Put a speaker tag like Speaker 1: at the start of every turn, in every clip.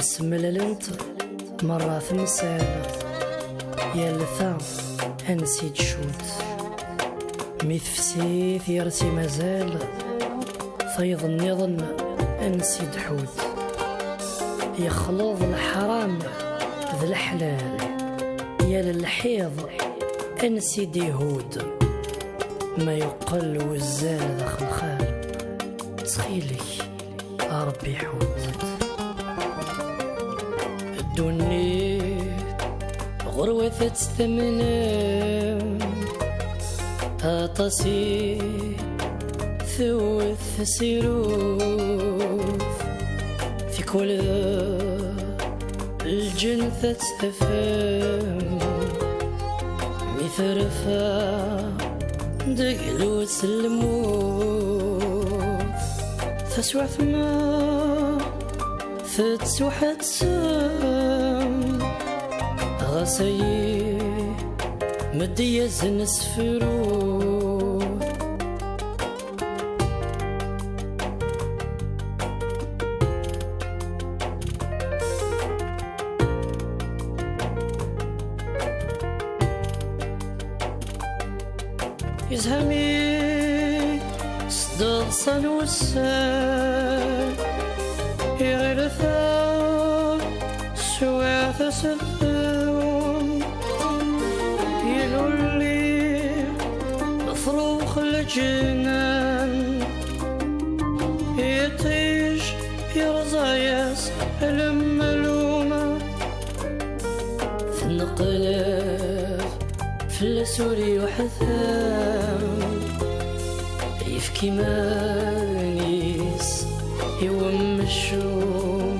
Speaker 1: نسمللنت مرة في مسالة يا لثا أنسيد شوت ميثفسيث يرسي مازال فيض النظن أنسيد حوت يخلوض الحرام ذا الحلال يا للحيض أنسيد يهود ما يقل وزاد داخل الخال تخيلك ربي حوت الدنيا غروة تستمنى أطاسي ثوث سيروف في كل الجنة تستفهم مثرفة دقلو سلموف تسوى ثما تتسوى تسام غسي مدي يزن سفروف يزهمي صدق صنوسان يغرثا سواث سفاهم يلولي فروخ الجنان يطيش يرزايس الملومة في النقلاف في السوري وحثام يفكي مانيس يوم الشوم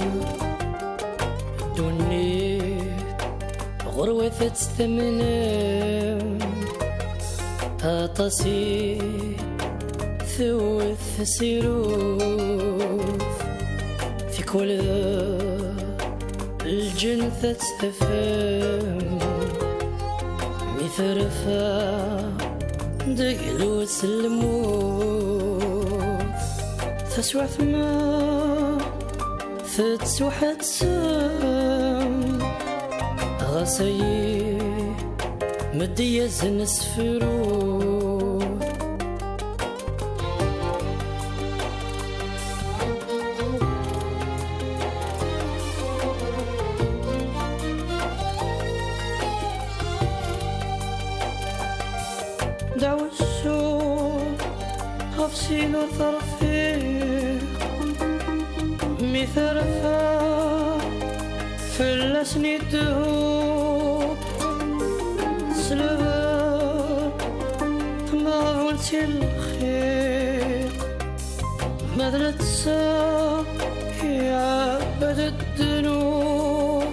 Speaker 1: الدنيا غروة تستمنى أطاسي ثوث سيروف في كل الجنة تستفهم مثرفة دقلو سلموف تسوى ثما تتسوى تسام غسي مدي يزن سفروف دعوة السوق غفسين وثرفي مثرفة فلسني الدهوب سلبا ما قلت الخير ماذا تسا يا عبد الذنوب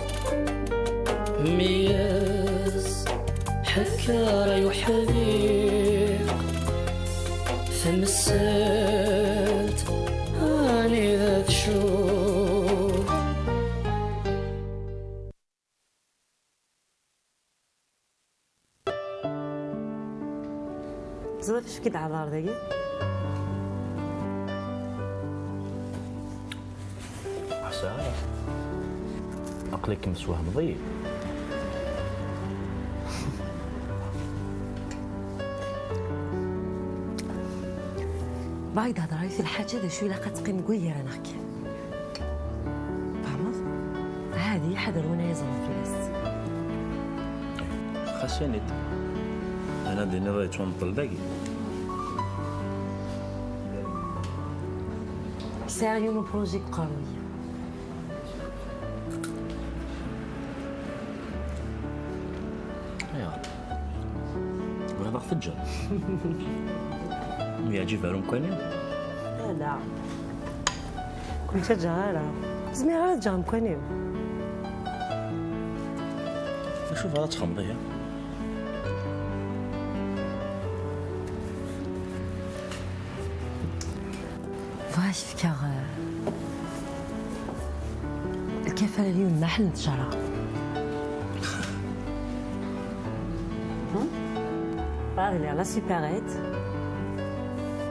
Speaker 1: مياز حكار يحذيق فمسات اني ذات شوق
Speaker 2: زعما فاش كيدعى النهار داكي
Speaker 3: عساها عقلك مسواه مضيق
Speaker 2: بعيد هضري في الحاجه هذا شويه لاقا تقيم قوير انا نحكي فهمت هذه حذر وانا يزرف في الناس
Speaker 3: خاصني انا ديني راه تنطل داكي
Speaker 2: سيريو نو بروجي قوي
Speaker 3: ايوا وهذا فجر يعجب عليهم كانين
Speaker 2: لا كنت جهالة زميرات جام كانيو
Speaker 3: شوف هذا تخمضيها
Speaker 2: فاش فكر الكفالة اليوم محل نتجرى راغلي على سيباريت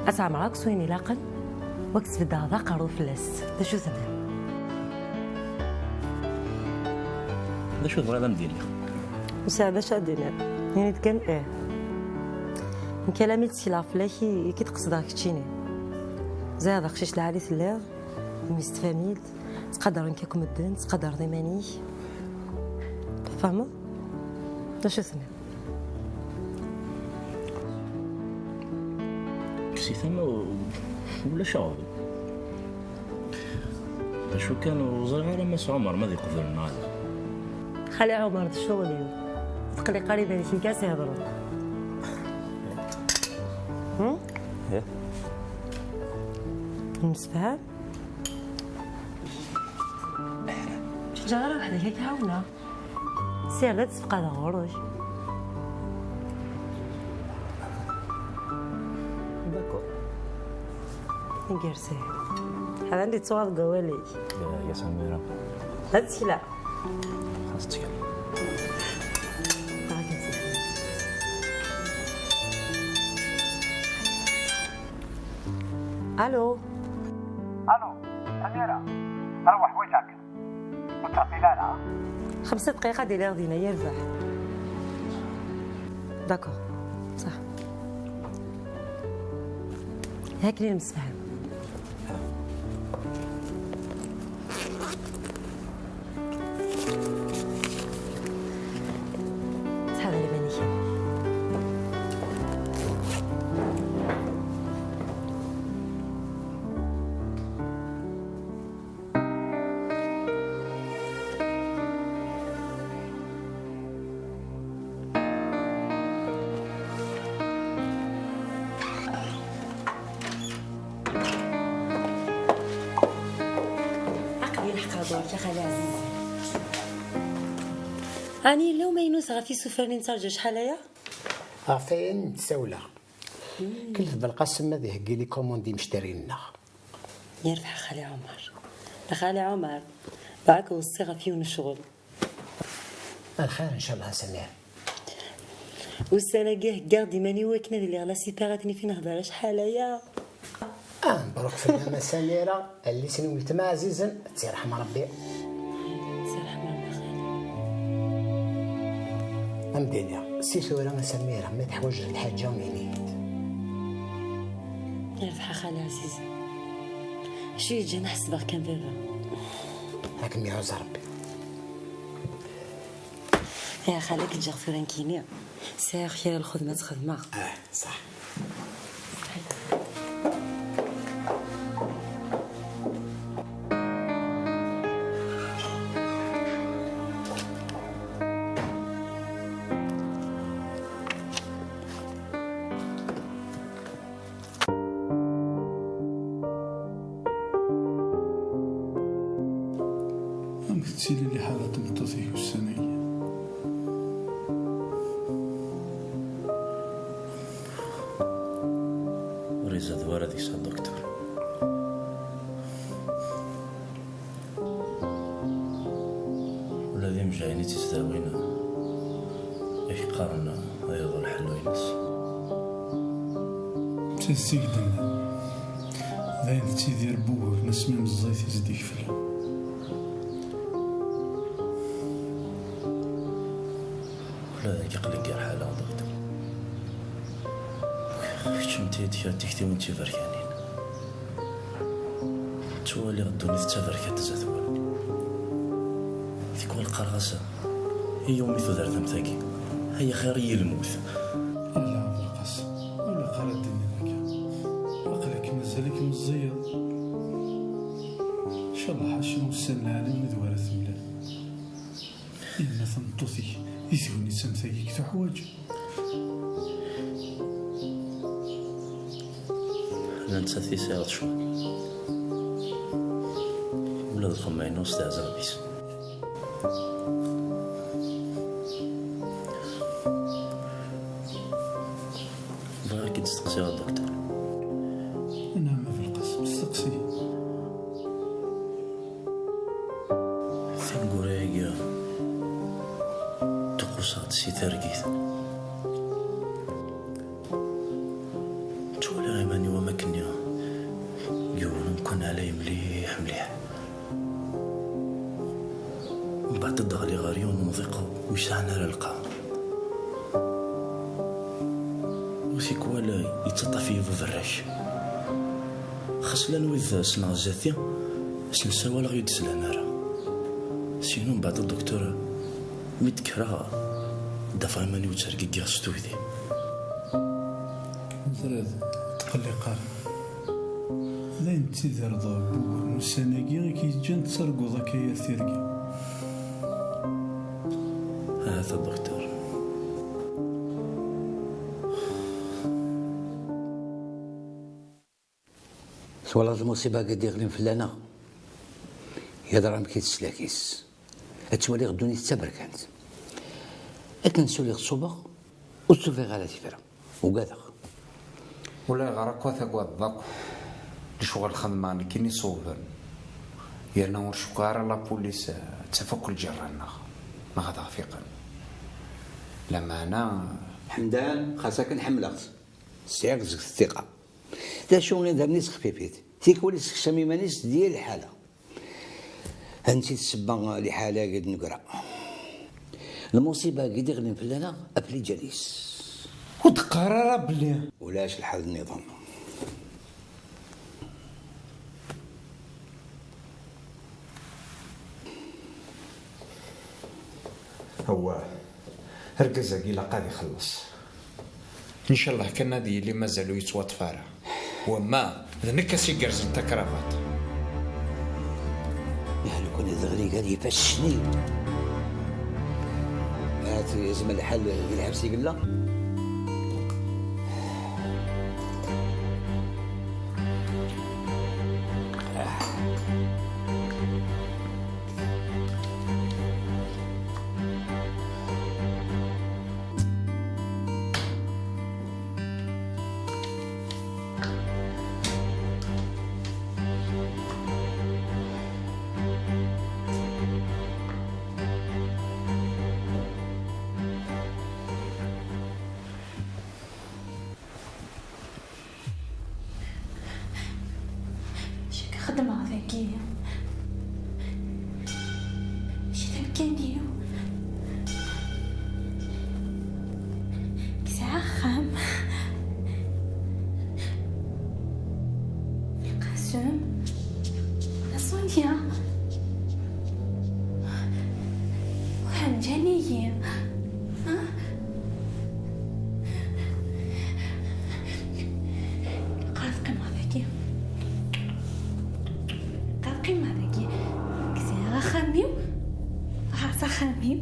Speaker 2: أسعى معاك سويني لاقل وكس في الدار ذاقرو في اللاس دا شو ثمن
Speaker 3: هذا شو تبغى ندير
Speaker 2: وساعة باش غادينا يعني كان من كلامي تسيلا فلاكي كي تقصدها كتشيني زاد خشيش العالي ثلاغ مستفاميد تقدر نكاكم الدين تقدر ضيماني فاهمة؟ اش ثنا
Speaker 3: كسي ثما ولا شعور شو كانوا صغار مس عمر ما ذي قدر النهار
Speaker 2: خلي عمر الشغل اليوم تقلي قريبا لي كاس يهضروا
Speaker 3: ايه
Speaker 2: نسفها جاره وحده هيك عاونا سير لا تسبق هذا غروج
Speaker 3: داكور
Speaker 2: نكرسي هذا عندي تصواب قوالي
Speaker 3: يا سميرة
Speaker 2: لا تسيلا
Speaker 3: خلاص تكلم
Speaker 2: الو
Speaker 4: الو سميرة روح وجهك متصلة
Speaker 2: 5 دقائق ديال غدينا يربح داكور صح هاك اللي نمسفهم هذا اللي باني دورك يا خالي عزيز اني لو ما ينوس غا في سفرني نترجى شحال هيا
Speaker 5: فين تساوله كلف بالقسم هذه هكي لي كوموندي مشتري لنا
Speaker 2: يرفع خالي عمر خالي عمر باك والصيغه فيه الشغل
Speaker 5: الخير ان شاء الله سمير
Speaker 2: والسلاقيه كاردي ماني واكنا اللي على سيباراتني فين نهضر شحال هيا
Speaker 5: مبروك في النعمة سميرة اللي سنولت مع عزيزا تيرحم ربي
Speaker 2: تيرحم ربي خالي
Speaker 5: أمدينيا سي ثورة سميرة ما تحوج الحاجة ومينيت
Speaker 2: يرفع خالي عزيز شوية جا نحسبها كان بابا
Speaker 5: هاكم يعوز ربي
Speaker 2: يا خالك تجي غفوران كينيا سير خير الخدمة تخدمها
Speaker 5: صح
Speaker 6: تسيلي لي حالة مطوثيك السنية
Speaker 3: وريزا دوارة ديسا الدكتور والذي مجايني تستاوينا يحقرنا أيضا الحلوينس
Speaker 6: تسيقدنا ذاين تيدير بوه نسمي الزيت يزديك فيها
Speaker 3: لا يقلق يا حالة دكتور شمتي تيكتي وانتي فركانين تولي غدوني تتفركات تزاتوال ذيك القرغسة هي يومي ثدار ثمتاكي هي خيري الموت
Speaker 6: لا عبد القاسم ولا قرا الدنيا هكا عقلك مازالك مزيض ان شاء الله حاشم السن العالم مدوارة ثملان إلا ثنطوثي يثوني سمثاكي كتو حواج
Speaker 3: أنا نتساثي سيارة شوي ولاد الخماين وستعز ربيس بغا كي تستقسي على الدكتور
Speaker 6: أنا ما في القسم استقسي
Speaker 3: ثم قريقيا تقصات سي ترقيث تولي غيماني وما كنيا يقولون كون علي مليح مليح ومن بعد دغلي غاريون ونضيقو ويشعنا للقاع وسيكوالا يتطفي بفراش خاص ويذ سنا زاتي سنسا ولا غيد سلانا راه سينو من بعد الدكتور متكرا دفع ماني وترقي غاستو ذي
Speaker 6: زراد تقلقار لا انتي دار ضابو والسناقي كي جان تسرقو ذاك يا ثيرقي
Speaker 3: هذا الدكتور
Speaker 7: سوالا المصيبة قد يغلم فلانا يضرب كي تسلاكيس اتوالي غدوني تبركانت اكن سولي غصوبة وتسوفي غالا تفرا وقاذا
Speaker 8: ولا غراك وثق وضاك لشغل خدمان كيني صوبا يانا ورشقارا لا بوليس تفك الجرانا ما غدا فيقا لما انا
Speaker 7: حمدان خاصك نحملك سياق زك الثقة دا شغل ذا منيس خفيفيت تيكولي سكسامي مانيس ديال الحالة هانتي تسبا لحالة قد نقرا المصيبة قد يغلم فلانا أبلي جليس
Speaker 8: ودقارا بلي
Speaker 7: ولاش الحال النظام
Speaker 8: هو هركزا قيلا قاعد يخلص ان شاء الله كان هذه اللي مازالوا يتواتفارا وما ذنكسي قرز انت كرافات
Speaker 7: يعني كون الزغري قال يفشني هات يزم الحل الحبسي قلا
Speaker 9: خدمة ذكية شي تمكنيو كساعة خام القاسم سونيا وهمجانية قاعد قمة ذكية قيمة ذكي كسيرة خاميو راسا خاميو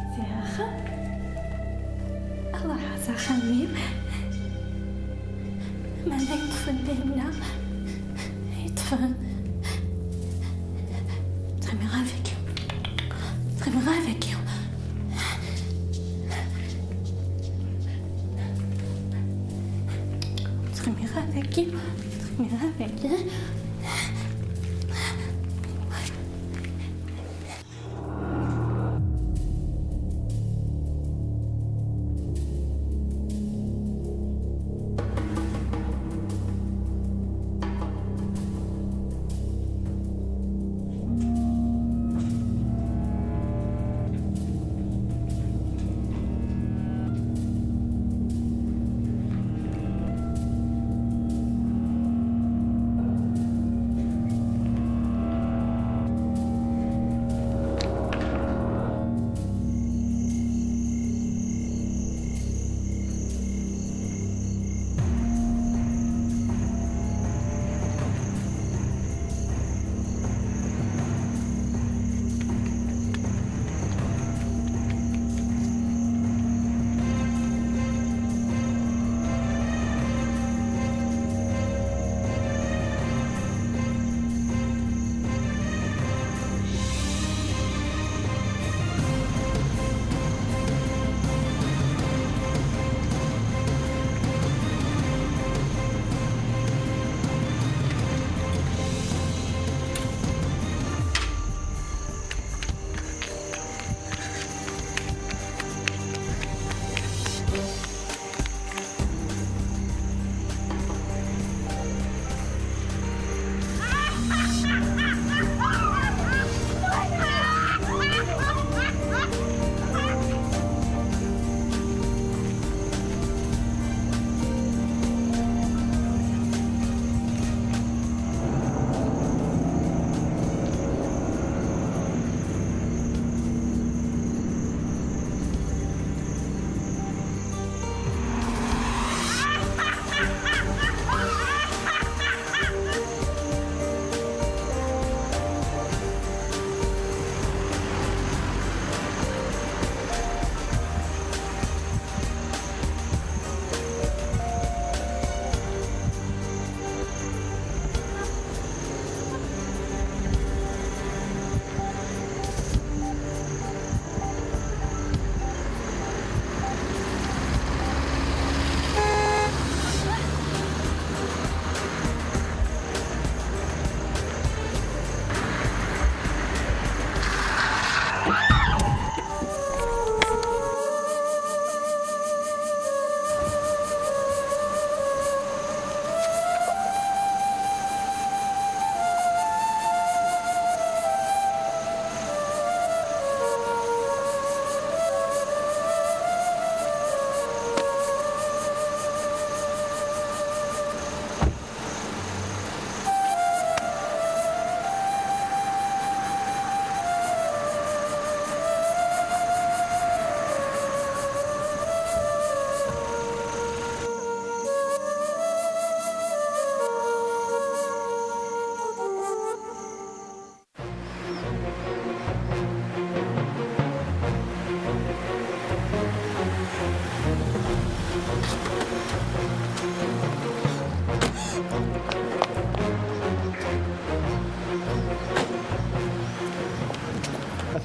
Speaker 9: كسيرة خام الله راسا خاميو ما نكفن بينا يطفن تغمي غافك تغمي غافك تغمي غافك تغمي غافك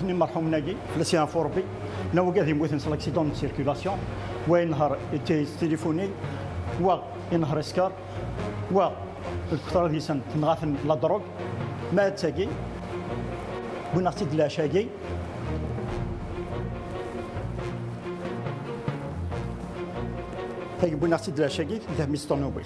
Speaker 10: عاوتاني المرحوم ناقي فلاسيان فوربي نو قاعد يموت نص لاكسيدون دو سيركيلاسيون وينهار تليفوني وينهار اسكار والكثر ديسان تنغاثن لا دروغ ما تاقي بنغتي دلا شاقي تاقي بنغتي دلا شاقي ذهب ميستونوبيل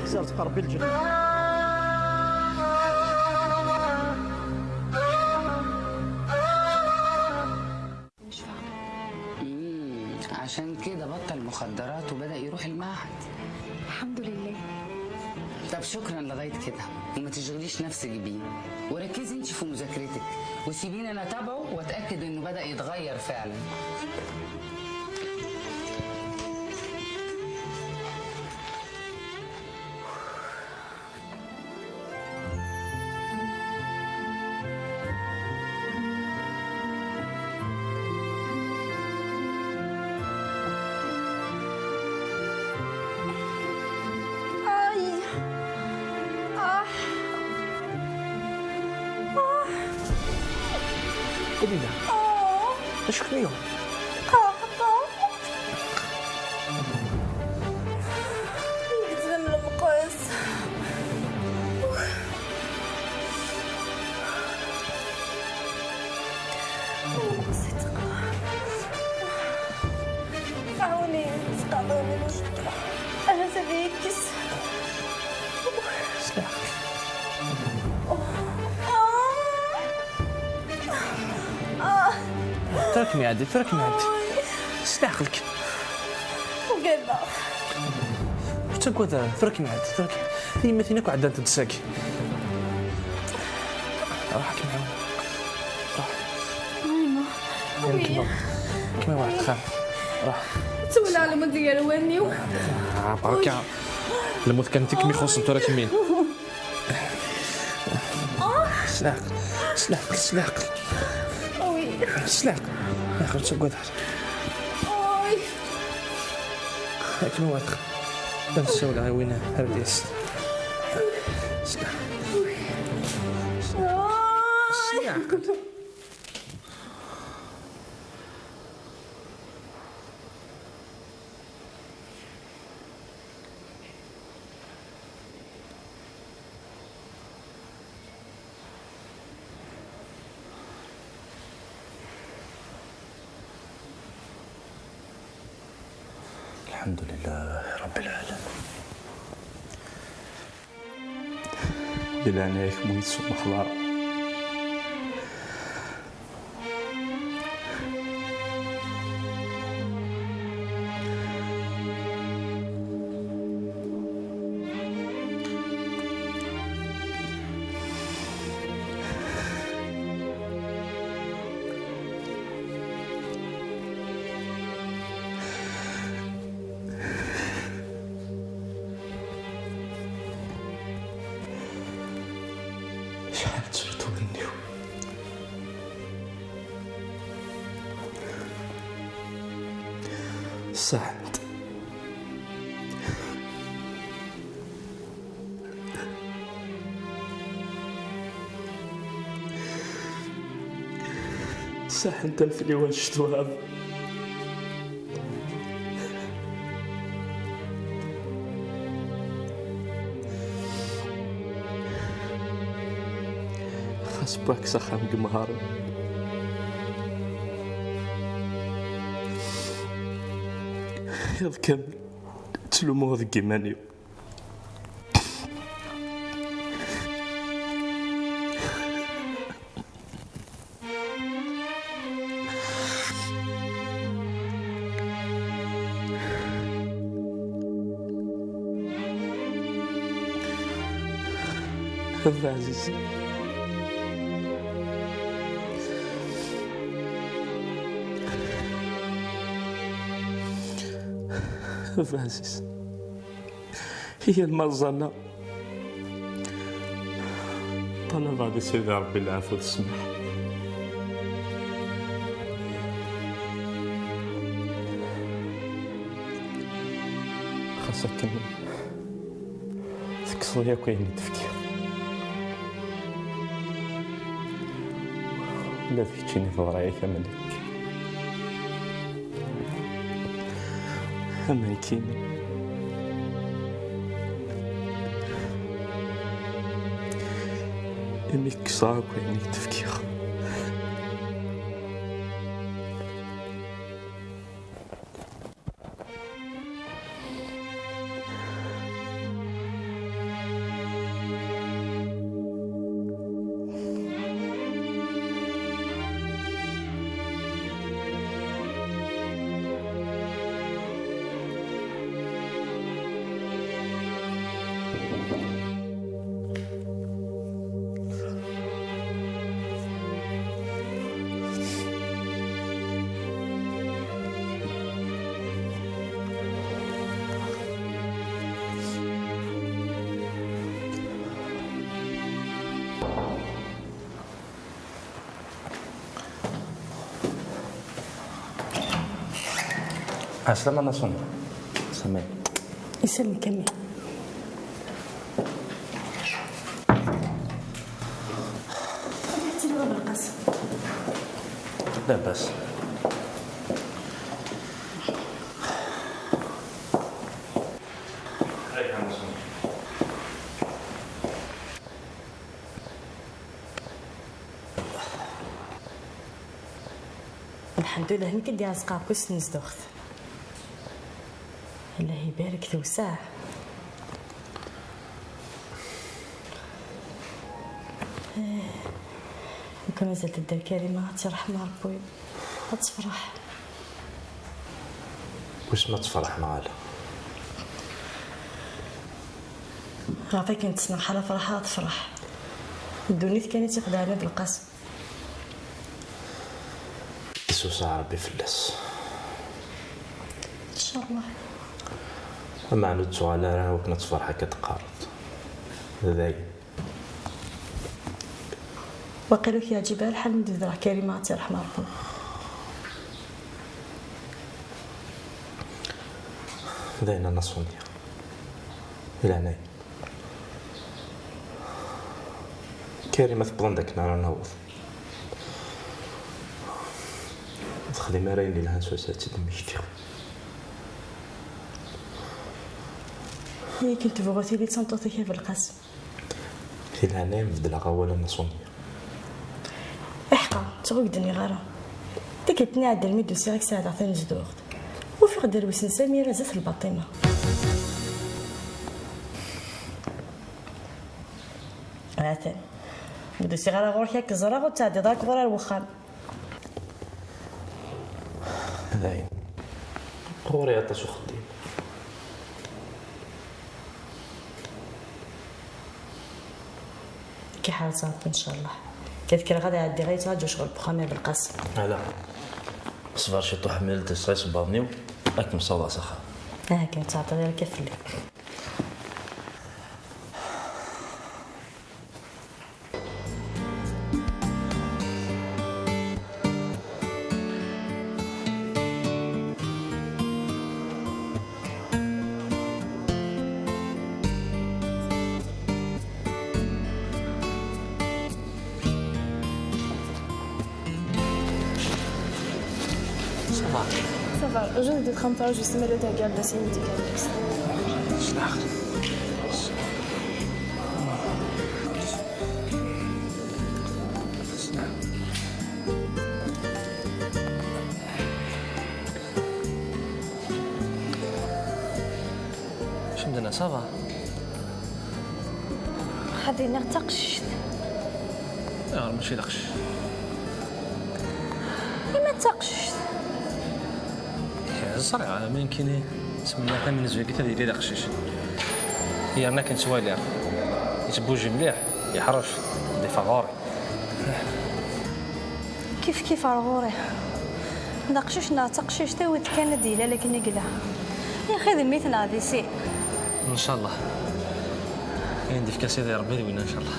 Speaker 10: صارت قربي الجنة
Speaker 2: عشان كده بطل مخدرات وبدأ يروح المعهد.
Speaker 9: الحمد لله.
Speaker 2: طب شكرا لغاية كده، وما تشغليش نفسك بيه، وركزي انت في مذاكرتك وسيبيني انا اتابعه واتاكد انه بدأ يتغير فعلا.
Speaker 11: قولي ايش كنيو؟
Speaker 9: يلزم المقاس. عاوني تقعدوني المشكلة. أنا تبيكس.
Speaker 11: سلاح. تركني عادي سلاخلك
Speaker 9: وقلنا
Speaker 11: تقوى تركني عادي تركني هي مثلك وعدا انت تساكي روح كما واحد خاف راح
Speaker 9: تولى على ما ديال وانيو
Speaker 11: بركة الموت كان تكمي خص انت راك مين سلاق اخر تقعد كما واحد نسول على وين هرديس سلاق
Speaker 3: الحمد لله رب العالمين. للعناك مويت سوق محضر شحال تشرتو مني ساعد انت في واش شتو هذا خاص باك سخام قمهار يض كامل تلومو ذي قيمانيو هذا عزيز عزيز هي المرزنة
Speaker 11: أنا بعد سيدي ربي العافية والسماح. خاصك تكسر يا كاين التفكير ولا تجيني في ورايا كملك أمانتيني إني كساك وإني تفكير.
Speaker 3: عسلامة نصون سمي
Speaker 9: يسلم كمل. تلغى بالقسم.
Speaker 3: لا بس
Speaker 9: الحمد لله هني كدير رزقها كويس نزدوخت. الله يبارك توسع. وكان مازال تدير كريمه ترحم ربي غتفرح.
Speaker 3: واش ما تفرح معاها؟
Speaker 9: عطيك نتسنى حاله فرحه تفرح. الدنيا كانت تاخدها بالقسم.
Speaker 3: يسوع ربي فلس
Speaker 9: ان شاء الله.
Speaker 3: اما عنو على راه وكنا تفرح كتقارض ذاي
Speaker 9: وقالوا يا جبال الحال ندير راه كريمه ترحم ربي.
Speaker 3: ذاينا نصونيا الى هنايا كريمه تبلان داك النهار نهوض تخدم راين لها سوسات دمشتي.
Speaker 9: هي كنت بغيتي لي تنطوطي في القسم.
Speaker 3: في العناية مبدلها غاولا نصونيا.
Speaker 9: احقا تغوكدني غارة. ديك تنعد الميدو سيغيك ساعة عطيني جدوغت. وفي غدر وسن سميرة زات الباطمة. هاتين. ميدو سيغارة غورك ياك الزراغ وتعدي داك غورا الوخام.
Speaker 3: هذاين. غوري عطاسو خديم.
Speaker 9: كي حال صافي ان شاء الله. كيفكر غادي يعدي غير تاجو شغل بخامي بالقسم.
Speaker 3: لا صبر شي طوح ميل تسريس بارنيو راك مصوضه سخا.
Speaker 9: كان تعطي غير كيف اللي.
Speaker 12: Ça va, je viens d'être en train de se mettre à garde de ces médicaments.
Speaker 11: شنو درنا صافا؟
Speaker 9: خلينا نتقشت.
Speaker 11: لا ماشي داكشي.
Speaker 9: ما تقشت.
Speaker 11: الصراحه ما يمكن تسمى حتى من زويك حتى ديري داكشيش. هي انا كنت والي يتبوجي مليح يحرش دي فاغوري.
Speaker 9: كيف الغوري داكشيش تقشيش تا ود كان ديلا لكن يقلا يا اخي ذميتنا هذه سي
Speaker 11: ان شاء الله. عندي في كاسي ديال ربي وين ان شاء الله.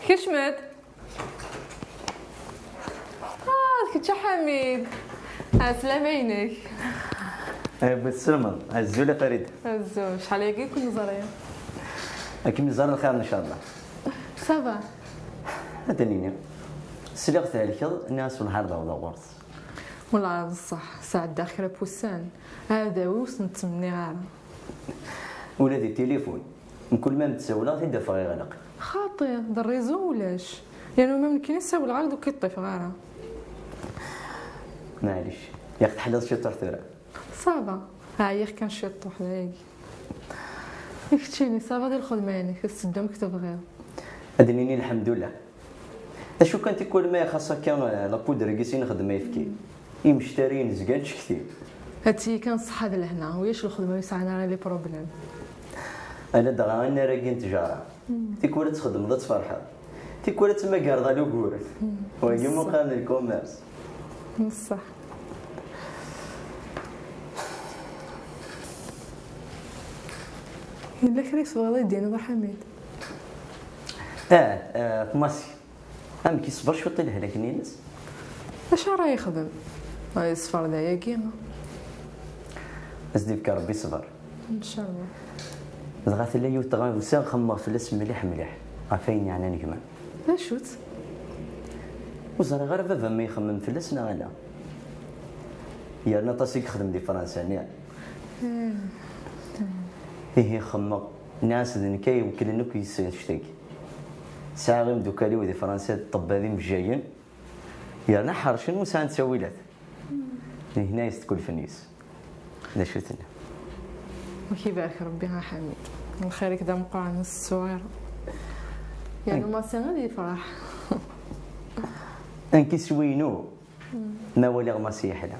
Speaker 13: كشمت كنت حميد السلامة عينيك
Speaker 14: بالسلامة الزولة فريد
Speaker 13: الزول شحال هيك كنا زارين
Speaker 14: أكيد زار الخير إن شاء الله
Speaker 13: صافا
Speaker 14: هذا نيني سلغت عليك الناس والحرب ولا غورس
Speaker 13: والله بصح ساعة داخلة بوسان هذا ويوس نتمني غير
Speaker 14: ولا دي تليفون من كل ما متساولة تدفع يغلق
Speaker 13: خاطر دا الريزو ولاش يعني ما ممكن يساول غير دوك يطيف غير
Speaker 14: معليش يا اخي تحلص شي طرطوره
Speaker 13: صافا هاي كان شي طوح هاي يكتشيني صافا ديال الخدمه يعني كتسدم كتب غير
Speaker 14: ادنيني الحمد لله اشو كانت كل ما خاصك كان لابودر كيسين خدمه يفكي مشترين زكانش كثير
Speaker 13: هاتي كان صحاب لهنا وياش الخدمه يسعنا لي بروبليم
Speaker 14: انا دغا انا راكين تجاره تيكون تخدم ضد فرحه تيكون تما كاردا لو كور وهي مقام الكوميرس
Speaker 13: بصح إلا كريس والله يدينا ضو حميد
Speaker 14: ماسي أم كيصبر شو طيله لك نينس
Speaker 13: اش راه يخدم هاي الصفر دايا كيما
Speaker 14: أزدي ربي صبر
Speaker 13: ان شاء الله
Speaker 14: دغات اللي يوتغا وسان خما فلس مليح مليح عفاين يعني نكمان
Speaker 13: اشوت
Speaker 14: وزرا غير بابا ما يخمم فلسنا لا يا نطاسي يخدم دي فرنسا هي خما ناس ذنكاي يمكن انك يشتاق ساعه غير دوكالي ودي فرنسا طبابين مجايين يا نحر شنو ساعه تسويلات هنا يستكل فنيس لا شفتنا
Speaker 13: وكيبارك ربي ها حميد الخير كذا مقارنه الصغير يعني ما سنه يفرح
Speaker 14: انكي سوينو ما ولا غماسي حدا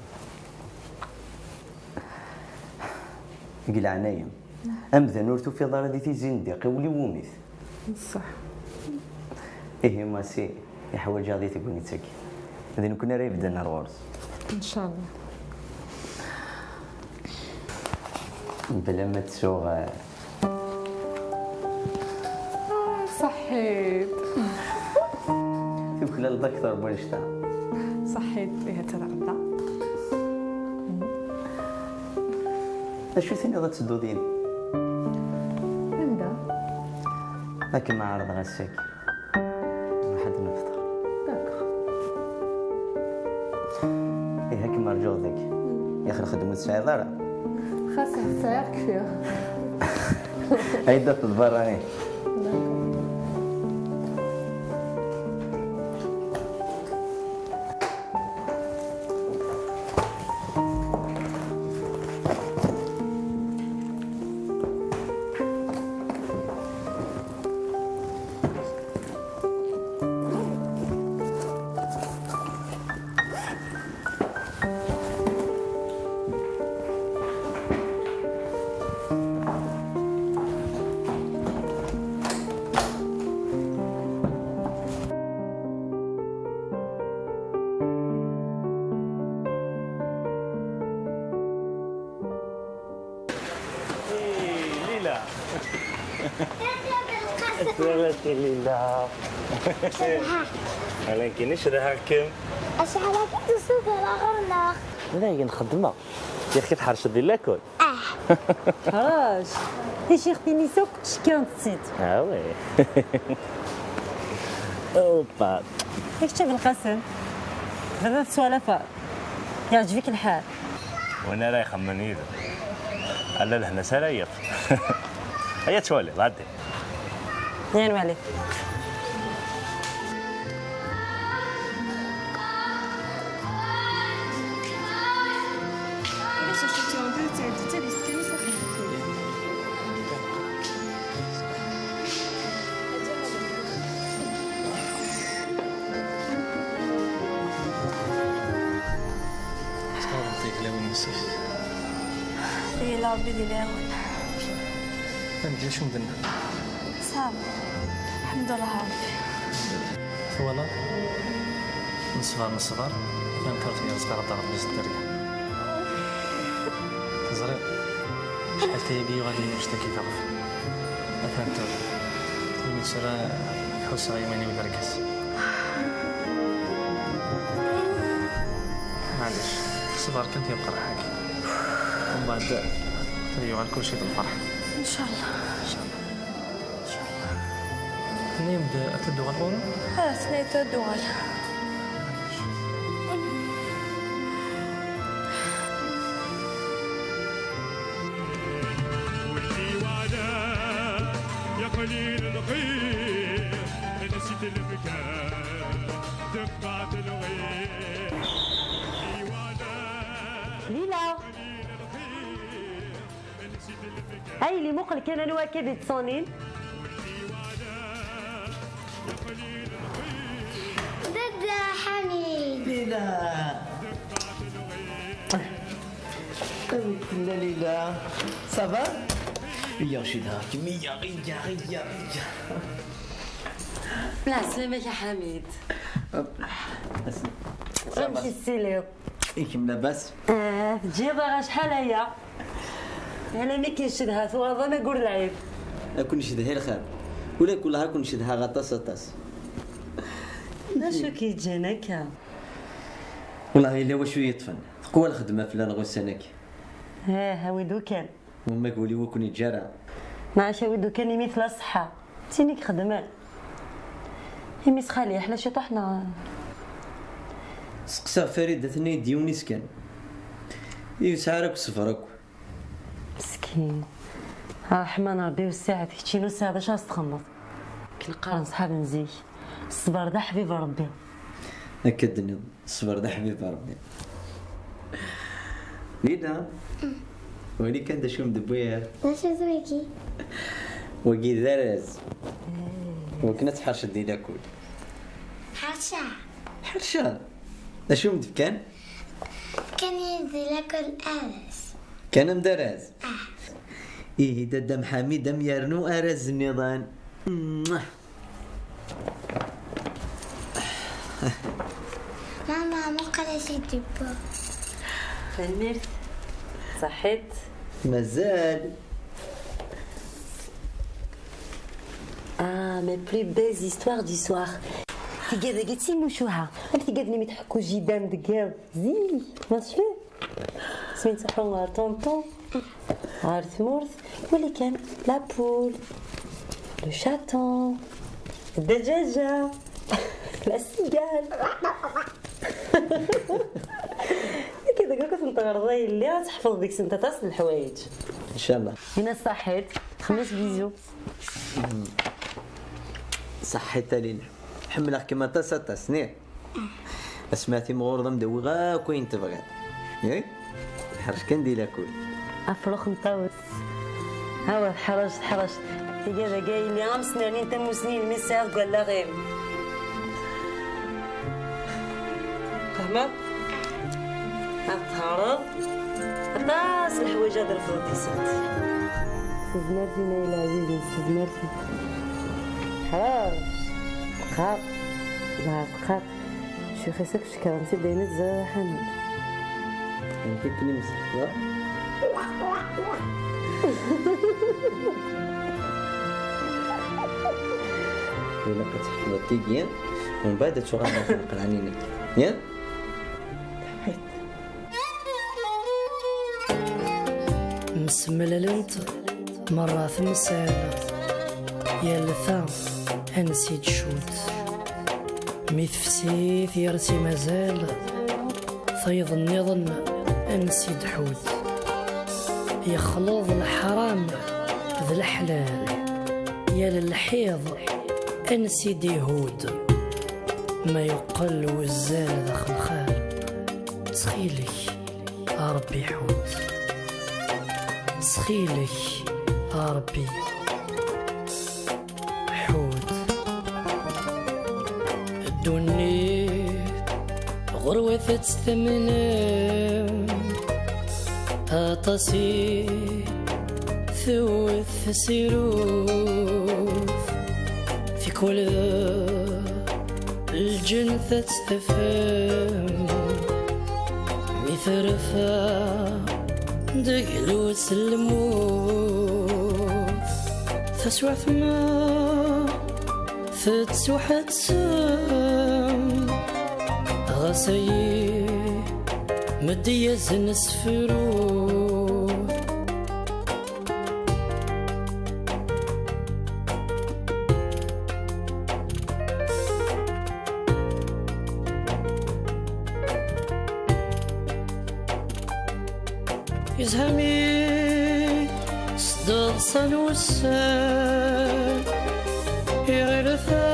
Speaker 14: قل عنايم امذا نورتو في دار دي زنديق ولي وميث
Speaker 13: صح
Speaker 14: ايه ماسي يحوج هذه تقول نتسكي اذا كنا راه يبدا النهار غورس
Speaker 13: ان شاء الله
Speaker 14: بلا ما تسوغ
Speaker 13: صحيت
Speaker 14: تبكي للدكتور بولشتا
Speaker 13: صحيت فيها ترغدا
Speaker 14: اشو ثاني غا تسدودين
Speaker 13: نبدا
Speaker 14: لكن ما عرض غساك واحد نفطر
Speaker 13: داكوغ
Speaker 14: ايه هاك ما رجعو ذاك يا اخي الخدمه تسعي ضرا
Speaker 13: خاصها الساعه كفيه
Speaker 14: هيدا في البراني
Speaker 15: سلامتي لله ولكن اش راكم
Speaker 16: اش على كنت سوق الغرنا
Speaker 15: لا نخدمها يا اخي تحرش ديال لاكل
Speaker 17: حراج يا شيخ نيسوك شكان تصيد
Speaker 15: وي اوبا
Speaker 17: ياك شاف القسم دابا في سوالفه يعجبك الحال
Speaker 15: وانا راه يخمني على لهنا سرايف هيا تولي غادي
Speaker 17: زين عليك
Speaker 9: لا بدي لاون
Speaker 11: ندير شنو درنا
Speaker 9: صافي الحمد لله عافية
Speaker 11: فوالا من صغار كان كارت يا صغار ضرب لي الدريه تزري شحال تايبي غادي نشتكي تعرف مثلا من سرا حوس يماني ودركس معلش صبر كنت يبقى راحك ومن بعد تريو على كل شيء بالفرح
Speaker 9: ان شاء الله.
Speaker 11: ان شاء الله ان شاء الله. نبدا اتدو غنقولوا
Speaker 9: ثنيت الدول.
Speaker 18: يا قليل الخير نسيت المكان دفعت الغير.
Speaker 17: ليلى هاي اللي مقلك انا نواكب تصونين
Speaker 16: ضد حميد.
Speaker 3: ليلى لا ليلى صافا يا شدها كمية غيا
Speaker 17: لا سلامك يا حميد. غنمشي السيليو
Speaker 3: كيم لاباس؟
Speaker 17: تجيبها شحال هي؟ انا ما كنشدها ثوابا ما نقول العيب.
Speaker 14: كون نشدها الخير ولا كلها كون نشدها غطاس.
Speaker 17: شو كيجينا هكا؟
Speaker 14: والله الا واش يطفن قوى الخدمه في الغسانك.
Speaker 17: ها ويدو كان
Speaker 14: وما قولي وكون يتجرى
Speaker 17: معاش ويدو كان مثل الصحة تينيك خدمان يميس خالي احنا شي طحنا
Speaker 14: سقسا فريدة ثني ديوني سكان يسعرك وصفرك
Speaker 17: مسكين رحمن ربي والساعة كيتشينو الساعة باش تخمض كنقارن صحاب نزيك الصبر ده حبيب ربي
Speaker 14: أكدني الصبر ده حبيب ربي لينا ويلي كان دا شو مدبويا
Speaker 16: واش زويكي
Speaker 14: وقي ذرز وكنا تحرش دينا كل حرشة دا شو مدب كان
Speaker 16: يدي لكل أرز
Speaker 14: كان مدرز إيه دا دم حميد دم يرنو أرز النظام
Speaker 16: ماما مقلة شي ديبو
Speaker 17: فنرت صحيت
Speaker 14: مازال
Speaker 17: mes plus belles histoires du soir. تيقاد قلتي موشوها تيقادني متحكو جيدان دقاب زي ماشي سميتو حمار طونطون عارف مورث واللي كان لا بول لو شاتون الدجاجة لا سيجال كذا قلت انت غرضي اللي تحفظ ديك سنت تصل الحوايج
Speaker 14: ان شاء الله.
Speaker 17: هنا صحيت 5 بيزو
Speaker 14: صحيت لينا حملك كما تسنين اسمعتي مغورضه مدوغه كوين تبغي ياك حرش كندير كل
Speaker 17: افرخ مطوس هاو حرش تيجا جاي لي 5 سنين تم سنين من ساعه قال لا غير فهمت الطرف الناس الحوايج هذا الفروديسات سزنرتي نايل عزيزي سزنرتي حراش بقاق لا بقاق شو خسك شكرمتي دينت زا حميد
Speaker 14: انت كلمة صحبة ولا كتحفظ تيجين ومن بعد تشغل نقرا عنينك يا
Speaker 1: مسمل انت مرة في مسالة يا لثا انسيد شوت ميثفتيث يرتي مازال فيض النظن انسيد حوت يخلط الحرام ذا الحلال يا للحيض انسيد يهود ما يقل والزال داخل خال سخيلك ربي حوت سخيلك ربي حوت الدنيا غروة تستمنى أطاسي ثوث سيروف في كل الجن تستفهم مثرفا دقلو سلموف فسوى ثما تتسوحتسم غسي مديز نسفرو يزهمي صدق صنوسان يغرثا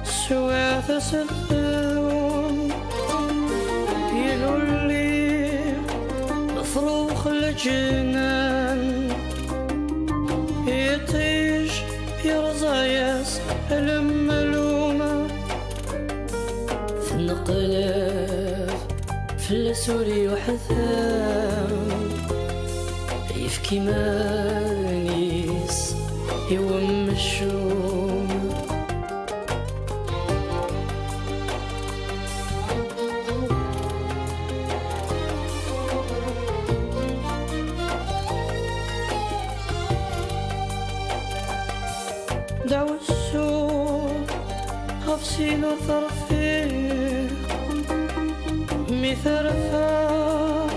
Speaker 1: سواث سثاون يلولي فروخ الجنان يطيش يرزاياس الملومة في النقلاف في السوري وحثام يفكي مانيس يوم الشوم دعو السوق غفسين وثرفين مثرفا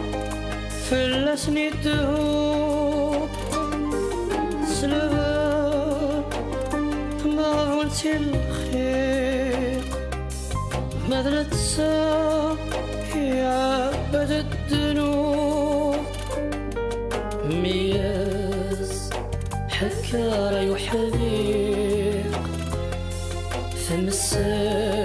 Speaker 1: فلسني الدهوب سلبا ما قلت الخير ماذا تسا يا عبد الذنوب مياز حكار يحذيق في مسار